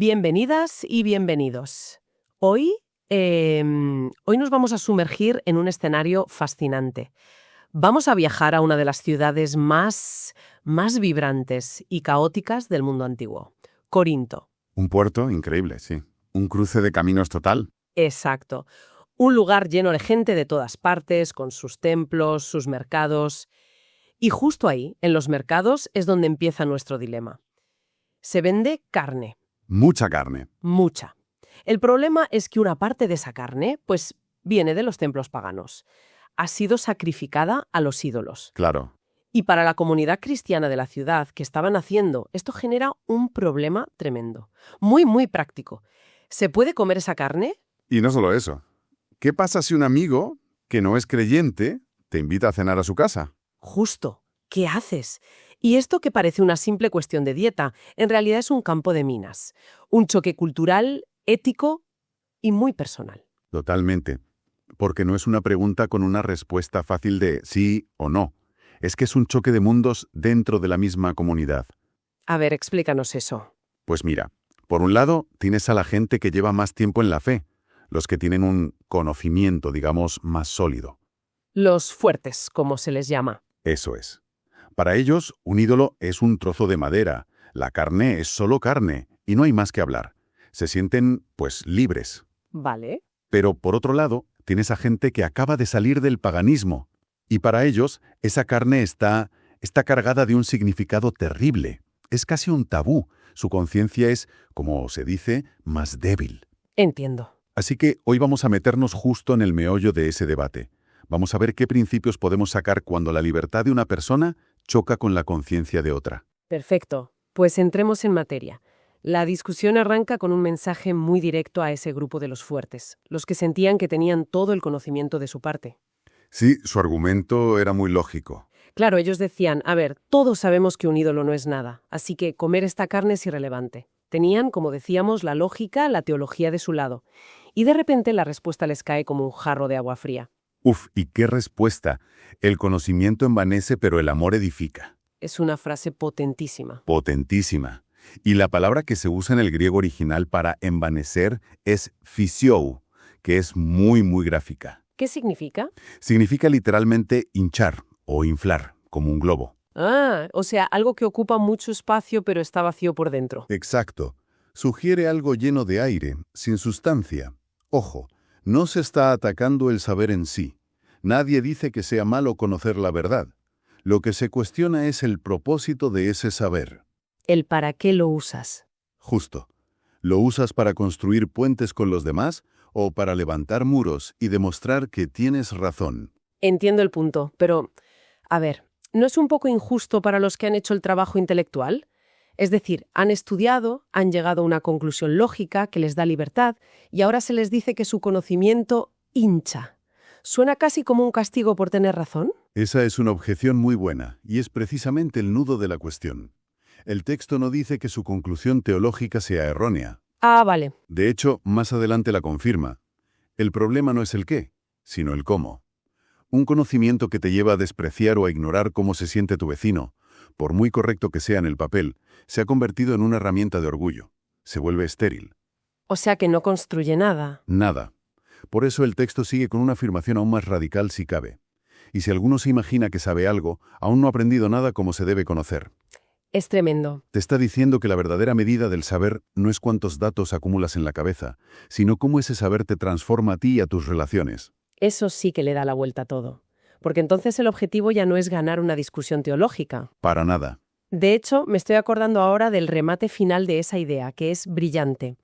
Bienvenidas y bienvenidos. Hoy nos vamos a sumergir en un escenario fascinante. Vamos a viajar a una de las ciudades más vibrantes y caóticas del mundo antiguo, Corinto. Un puerto increíble, sí. Un cruce de caminos total. Exacto. Un lugar lleno de gente de todas partes, con sus templos, sus mercados. Y justo ahí, en los mercados, es donde empieza nuestro dilema. Se vende carne. Mucha carne. Mucha. El problema es que una parte de esa carne, pues, viene de los templos paganos. Ha sido sacrificada a los ídolos. Claro. Y para la comunidad cristiana de la ciudad que estaban haciendo, esto genera un problema tremendo. Muy, muy práctico. ¿Se puede comer esa carne? Y no solo eso. ¿Qué pasa si un amigo, que no es creyente, te invita a cenar a su casa? Justo. ¿Qué haces? Y esto que parece una simple cuestión de dieta, en realidad es un campo de minas. Un choque cultural, ético y muy personal. Totalmente. Porque no es una pregunta con una respuesta fácil de sí o no. Es que es un choque de mundos dentro de la misma comunidad. A ver, explícanos eso. Pues mira, por un lado tienes a la gente que lleva más tiempo en la fe, los que tienen un conocimiento, digamos, más sólido. Los fuertes, como se les llama. Eso es. Para ellos, un ídolo es un trozo de madera, la carne es solo carne, y no hay más que hablar. Se sienten, pues, libres. Vale. Pero, por otro lado, tienes a gente que acaba de salir del paganismo, y para ellos, esa carne está cargada de un significado terrible. Es casi un tabú. Su conciencia es, como se dice, más débil. Entiendo. Así que hoy vamos a meternos justo en el meollo de ese debate. Vamos a ver qué principios podemos sacar cuando la libertad de una persona choca con la conciencia de otra. Perfecto. Pues entremos en materia. La discusión arranca con un mensaje muy directo a ese grupo de los fuertes, los que sentían que tenían todo el conocimiento de su parte. Sí, su argumento era muy lógico. Claro, ellos decían, a ver, todos sabemos que un ídolo no es nada, así que comer esta carne es irrelevante. Tenían, como decíamos, la lógica, la teología de su lado. Y de repente la respuesta les cae como un jarro de agua fría. Uf, ¿y qué respuesta? El conocimiento envanece, pero el amor edifica. Es una frase potentísima. Potentísima. Y la palabra que se usa en el griego original para envanecer es phisiou, que es muy, muy gráfica. ¿Qué significa? Significa literalmente hinchar o inflar, como un globo. Ah, o sea, algo que ocupa mucho espacio pero está vacío por dentro. Exacto. Sugiere algo lleno de aire, sin sustancia. Ojo, no se está atacando el saber en sí. Nadie dice que sea malo conocer la verdad. Lo que se cuestiona es el propósito de ese saber. ¿El para qué lo usas? Justo. ¿Lo usas para construir puentes con los demás o para levantar muros y demostrar que tienes razón? Entiendo el punto, pero, a ver, ¿no es un poco injusto para los que han hecho el trabajo intelectual? Es decir, han estudiado, han llegado a una conclusión lógica que les da libertad y ahora se les dice que su conocimiento hincha. ¿Suena casi como un castigo por tener razón? Esa es una objeción muy buena y es precisamente el nudo de la cuestión. El texto no dice que su conclusión teológica sea errónea. Ah, vale. De hecho, más adelante la confirma. El problema no es el qué, sino el cómo. Un conocimiento que te lleva a despreciar o a ignorar cómo se siente tu vecino, por muy correcto que sea en el papel, se ha convertido en una herramienta de orgullo. Se vuelve estéril. O sea que no construye nada. Nada. Por eso el texto sigue con una afirmación aún más radical si cabe. Y si alguno se imagina que sabe algo, aún no ha aprendido nada como se debe conocer. Es tremendo. Te está diciendo que la verdadera medida del saber no es cuántos datos acumulas en la cabeza, sino cómo ese saber te transforma a ti y a tus relaciones. Eso sí que le da la vuelta a todo. Porque entonces el objetivo ya no es ganar una discusión teológica. Para nada. De hecho, me estoy acordando ahora del remate final de esa idea, que es brillante.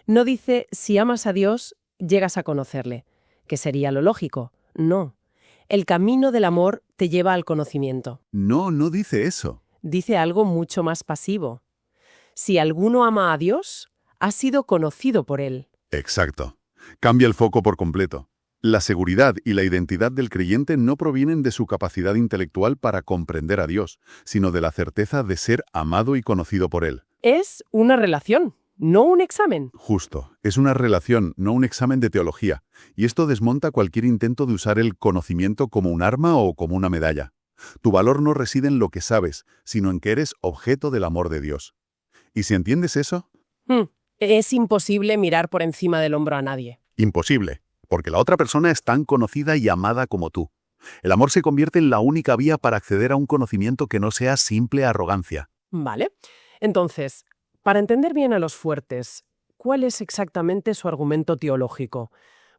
No dice, si amas a Dios, llegas a conocerle, que sería lo lógico. No. El camino del amor te lleva al conocimiento. No, no dice eso. Dice algo mucho más pasivo. Si alguno ama a Dios, ha sido conocido por él. Exacto. Cambia el foco por completo. La seguridad y la identidad del creyente no provienen de su capacidad intelectual para comprender a Dios, sino de la certeza de ser amado y conocido por Él. Es una relación, no un examen. Justo. Es una relación, no un examen de teología. Y esto desmonta cualquier intento de usar el conocimiento como un arma o como una medalla. Tu valor no reside en lo que sabes, sino en que eres objeto del amor de Dios. ¿Y si entiendes eso? Es imposible mirar por encima del hombro a nadie. Imposible, porque la otra persona es tan conocida y amada como tú. El amor se convierte en la única vía para acceder a un conocimiento que no sea simple arrogancia. Vale. Entonces, para entender bien a los fuertes, ¿cuál es exactamente su argumento teológico?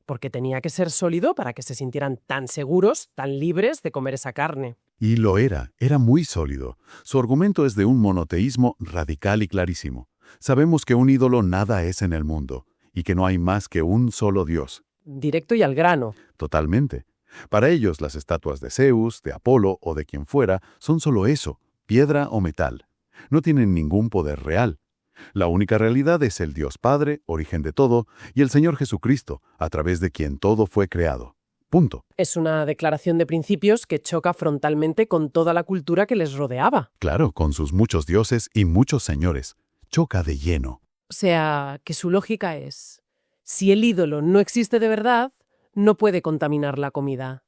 Porque tenía que ser sólido para que se sintieran tan seguros, tan libres de comer esa carne. Y lo era muy sólido. Su argumento es de un monoteísmo radical y clarísimo. Sabemos que un ídolo nada es en el mundo, y que no hay más que un solo Dios. Directo y al grano. Totalmente. Para ellos, las estatuas de Zeus, de Apolo o de quien fuera son solo eso, piedra o metal. No tienen ningún poder real. La única realidad es el Dios Padre, origen de todo, y el Señor Jesucristo, a través de quien todo fue creado. Punto. Es una declaración de principios que choca frontalmente con toda la cultura que les rodeaba. Claro, con sus muchos dioses y muchos señores. Choca de lleno. O sea, que su lógica es, si el ídolo no existe de verdad, no puede contaminar la comida.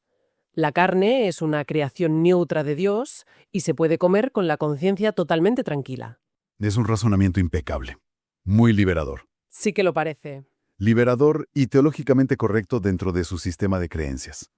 La carne es una creación neutra de Dios y se puede comer con la conciencia totalmente tranquila. Es un razonamiento impecable. Muy liberador. Sí que lo parece. Liberador y teológicamente correcto dentro de su sistema de creencias.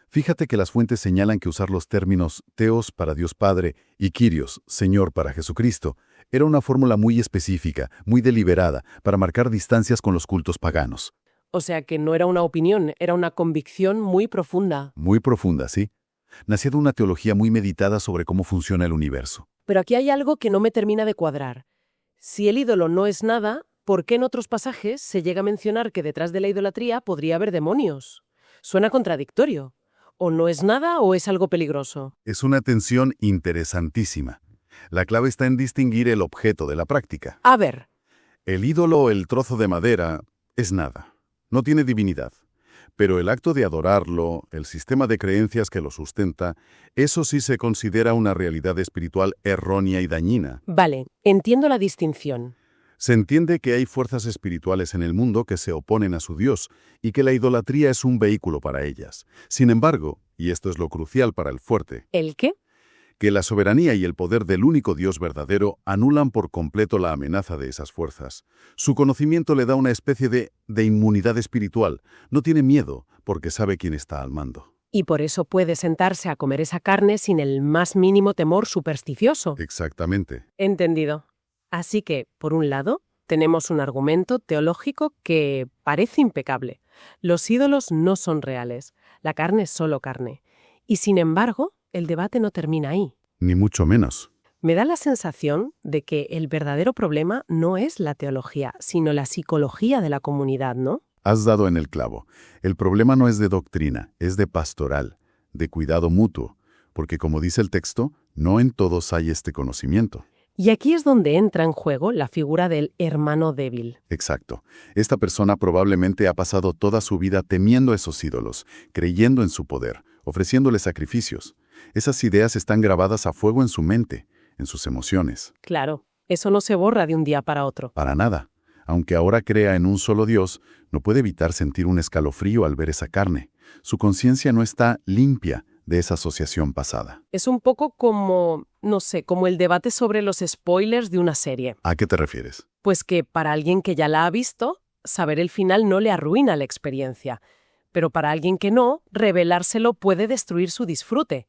Fíjate que las fuentes señalan que usar los términos Theos para Dios Padre y Kyrios, Señor para Jesucristo, era una fórmula muy específica, muy deliberada, para marcar distancias con los cultos paganos. O sea que no era una opinión, era una convicción muy profunda. Muy profunda, ¿sí? Nacía de una teología muy meditada sobre cómo funciona el universo. Pero aquí hay algo que no me termina de cuadrar. Si el ídolo no es nada, ¿por qué en otros pasajes se llega a mencionar que detrás de la idolatría podría haber demonios? Suena contradictorio. O no es nada o es algo peligroso. Es una tensión interesantísima. La clave está en distinguir el objeto de la práctica. A ver, El ídolo o el trozo de madera es nada. No tiene divinidad. Pero el acto de adorarlo, el sistema de creencias que lo sustenta, eso sí se considera una realidad espiritual errónea y dañina. vale, entiendo la distinción. Se entiende que hay fuerzas espirituales en el mundo que se oponen a su Dios y que la idolatría es un vehículo para ellas. Sin embargo, y esto es lo crucial para el fuerte, ¿El qué? que la soberanía y el poder del único Dios verdadero anulan por completo la amenaza de esas fuerzas. Su conocimiento le da una especie de inmunidad espiritual. No tiene miedo porque sabe quién está al mando. Y por eso puede sentarse a comer esa carne sin el más mínimo temor supersticioso. Exactamente. Entendido. Así que, por un lado, tenemos un argumento teológico que parece impecable. Los ídolos no son reales. La carne es solo carne. Y sin embargo, el debate no termina ahí. Ni mucho menos. Me da la sensación de que el verdadero problema no es la teología, sino la psicología de la comunidad, ¿no? Has dado en el clavo. El problema no es de doctrina, es de pastoral, de cuidado mutuo, porque como dice el texto, no en todos hay este conocimiento. Y aquí es donde entra en juego la figura del hermano débil. Exacto. Esta persona probablemente ha pasado toda su vida temiendo a esos ídolos, creyendo en su poder, ofreciéndole sacrificios. Esas ideas están grabadas a fuego en su mente, en sus emociones. Claro, eso no se borra de un día para otro. Para nada. Aunque ahora crea en un solo Dios, no puede evitar sentir un escalofrío al ver esa carne. Su conciencia no está limpia de esa asociación pasada. Es un poco como, no sé, como el debate sobre los spoilers de una serie. ¿A qué te refieres? Pues que para alguien que ya la ha visto, saber el final no le arruina la experiencia. Pero para alguien que no, revelárselo puede destruir su disfrute.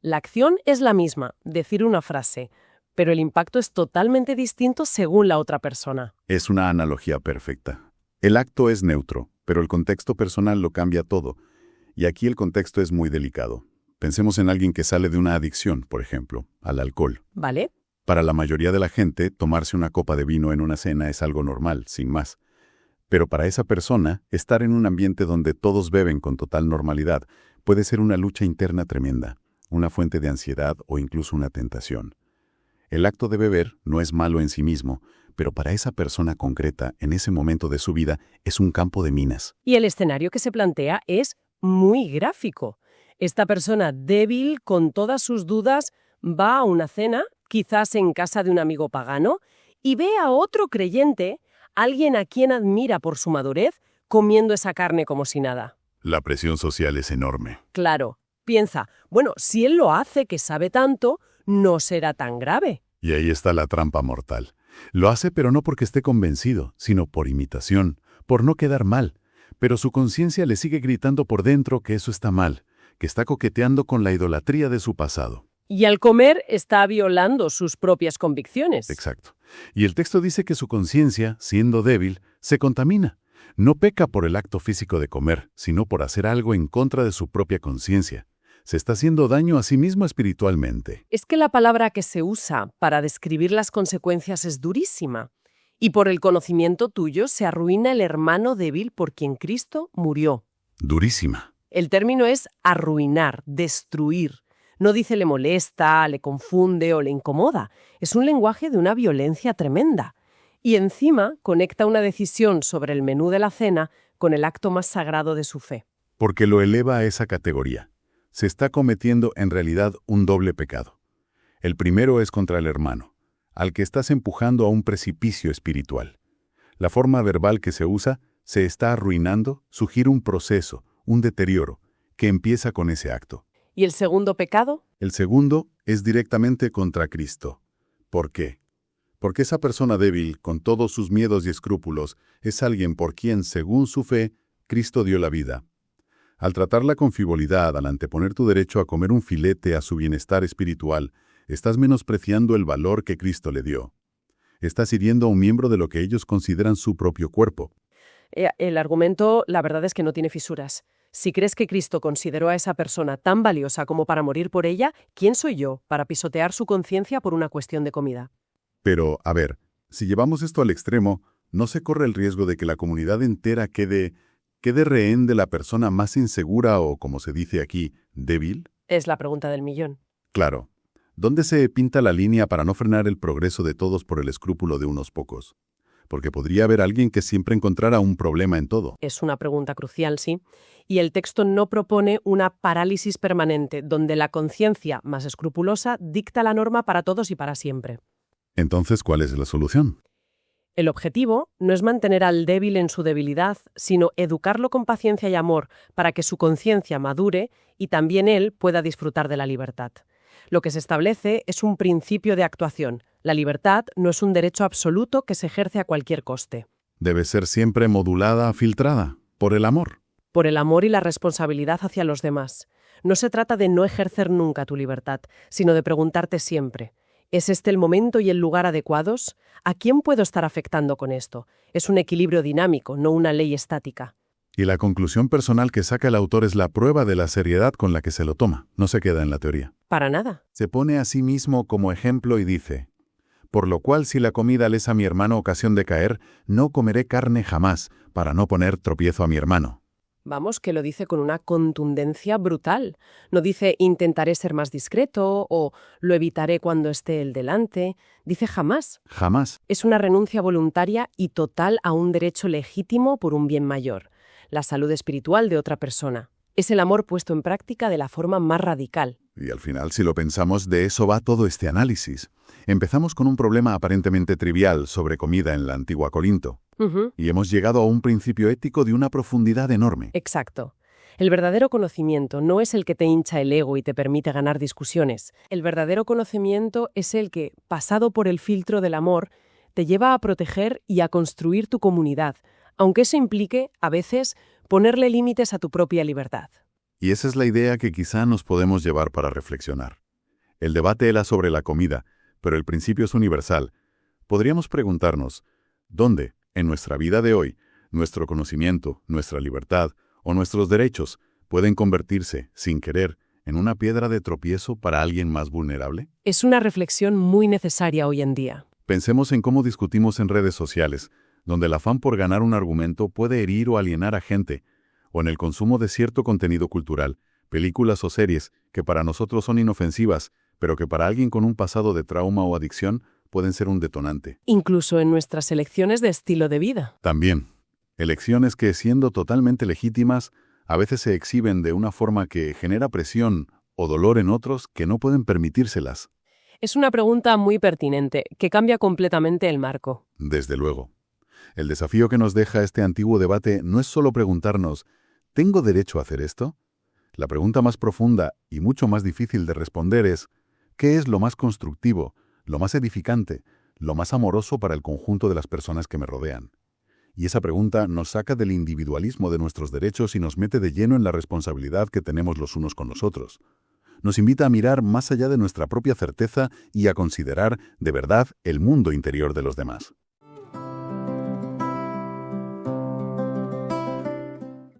La acción es la misma, decir una frase, pero el impacto es totalmente distinto según la otra persona. Es una analogía perfecta. El acto es neutro, pero el contexto personal lo cambia todo. Y aquí el contexto es muy delicado. Pensemos en alguien que sale de una adicción, por ejemplo, al alcohol. ¿Vale? Para la mayoría de la gente, tomarse una copa de vino en una cena es algo normal, sin más. Pero para esa persona, estar en un ambiente donde todos beben con total normalidad puede ser una lucha interna tremenda, una fuente de ansiedad o incluso una tentación. El acto de beber no es malo en sí mismo, pero para esa persona concreta, en ese momento de su vida, es un campo de minas. Y el escenario que se plantea es muy gráfico. Esta persona débil, con todas sus dudas, va a una cena, quizás en casa de un amigo pagano, y ve a otro creyente, alguien a quien admira por su madurez, comiendo esa carne como si nada. La presión social es enorme. Claro, piensa, bueno, si él lo hace, que sabe tanto, no será tan grave. Y ahí está la trampa mortal. Lo hace pero no porque esté convencido, sino por imitación, por no quedar mal. Pero su conciencia le sigue gritando por dentro que eso está mal, que está coqueteando con la idolatría de su pasado. Y al comer está violando sus propias convicciones. Exacto. Y el texto dice que su conciencia, siendo débil, se contamina. No peca por el acto físico de comer, sino por hacer algo en contra de su propia conciencia. Se está haciendo daño a sí mismo espiritualmente. Es que la palabra que se usa para describir las consecuencias es durísima. Y por el conocimiento tuyo se arruina el hermano débil por quien Cristo murió. Durísima. El término es arruinar, destruir. No dice le molesta, le confunde o le incomoda. Es un lenguaje de una violencia tremenda. Y encima conecta una decisión sobre el menú de la cena con el acto más sagrado de su fe. Porque lo eleva a esa categoría. Se está cometiendo en realidad un doble pecado. El primero es contra el hermano, al que estás empujando a un precipicio espiritual. La forma verbal que se usa se está arruinando, sugiere un proceso, un deterioro, que empieza con ese acto. ¿Y el segundo pecado? El segundo es directamente contra Cristo. ¿Por qué? Porque esa persona débil, con todos sus miedos y escrúpulos, es alguien por quien, según su fe, Cristo dio la vida. Al tratarla con frivolidad, al anteponer tu derecho a comer un filete a su bienestar espiritual, estás menospreciando el valor que Cristo le dio. Estás hiriendo a un miembro de lo que ellos consideran su propio cuerpo. El argumento, la verdad es que no tiene fisuras. Si crees que Cristo consideró a esa persona tan valiosa como para morir por ella, ¿quién soy yo para pisotear su conciencia por una cuestión de comida? Pero, a ver, si llevamos esto al extremo, ¿no se corre el riesgo de que la comunidad entera quede rehén de la persona más insegura o, como se dice aquí, débil? Es la pregunta del millón. Claro. ¿Dónde se pinta la línea para no frenar el progreso de todos por el escrúpulo de unos pocos? Porque podría haber alguien que siempre encontrara un problema en todo. Es una pregunta crucial, sí. Y el texto no propone una parálisis permanente, donde la conciencia más escrupulosa dicta la norma para todos y para siempre. Entonces, ¿cuál es la solución? El objetivo no es mantener al débil en su debilidad, sino educarlo con paciencia y amor para que su conciencia madure y también él pueda disfrutar de la libertad. Lo que se establece es un principio de actuación. La libertad no es un derecho absoluto que se ejerce a cualquier coste. Debe ser siempre modulada, filtrada, por el amor. Por el amor y la responsabilidad hacia los demás. No se trata de no ejercer nunca tu libertad, sino de preguntarte siempre: ¿es este el momento y el lugar adecuados? ¿A quién puedo estar afectando con esto? Es un equilibrio dinámico, no una ley estática. Y la conclusión personal que saca el autor es la prueba de la seriedad con la que se lo toma. No se queda en la teoría. Para nada. Se pone a sí mismo como ejemplo y dice: por lo cual, si la comida le es a mi hermano ocasión de caer, no comeré carne jamás, para no poner tropiezo a mi hermano. Vamos, que lo dice con una contundencia brutal. No dice intentaré ser más discreto o lo evitaré cuando esté él delante. Dice jamás. Jamás. Es una renuncia voluntaria y total a un derecho legítimo por un bien mayor, la salud espiritual de otra persona. Es el amor puesto en práctica de la forma más radical. Y al final, si lo pensamos, de eso va todo este análisis. Empezamos con un problema aparentemente trivial sobre comida en la antigua Corinto. Y hemos llegado a un principio ético de una profundidad enorme. Exacto. El verdadero conocimiento no es el que te hincha el ego y te permite ganar discusiones. El verdadero conocimiento es el que, pasado por el filtro del amor, te lleva a proteger y a construir tu comunidad, aunque eso implique, a veces, ponerle límites a tu propia libertad. Y esa es la idea que quizá nos podemos llevar para reflexionar. El debate era sobre la comida, pero el principio es universal. Podríamos preguntarnos, ¿dónde, en nuestra vida de hoy, nuestro conocimiento, nuestra libertad o nuestros derechos pueden convertirse, sin querer, en una piedra de tropiezo para alguien más vulnerable? Es una reflexión muy necesaria hoy en día. Pensemos en cómo discutimos en redes sociales, donde el afán por ganar un argumento puede herir o alienar a gente, o en el consumo de cierto contenido cultural, películas o series que para nosotros son inofensivas, pero que para alguien con un pasado de trauma o adicción pueden ser un detonante. Incluso en nuestras elecciones de estilo de vida. También, elecciones que, siendo totalmente legítimas, a veces se exhiben de una forma que genera presión o dolor en otros que no pueden permitírselas. Es una pregunta muy pertinente, que cambia completamente el marco. Desde luego. El desafío que nos deja este antiguo debate no es solo preguntarnos, ¿tengo derecho a hacer esto? La pregunta más profunda y mucho más difícil de responder es, ¿qué es lo más constructivo, lo más edificante, lo más amoroso para el conjunto de las personas que me rodean? Y esa pregunta nos saca del individualismo de nuestros derechos y nos mete de lleno en la responsabilidad que tenemos los unos con los otros. Nos invita a mirar más allá de nuestra propia certeza y a considerar, de verdad, el mundo interior de los demás.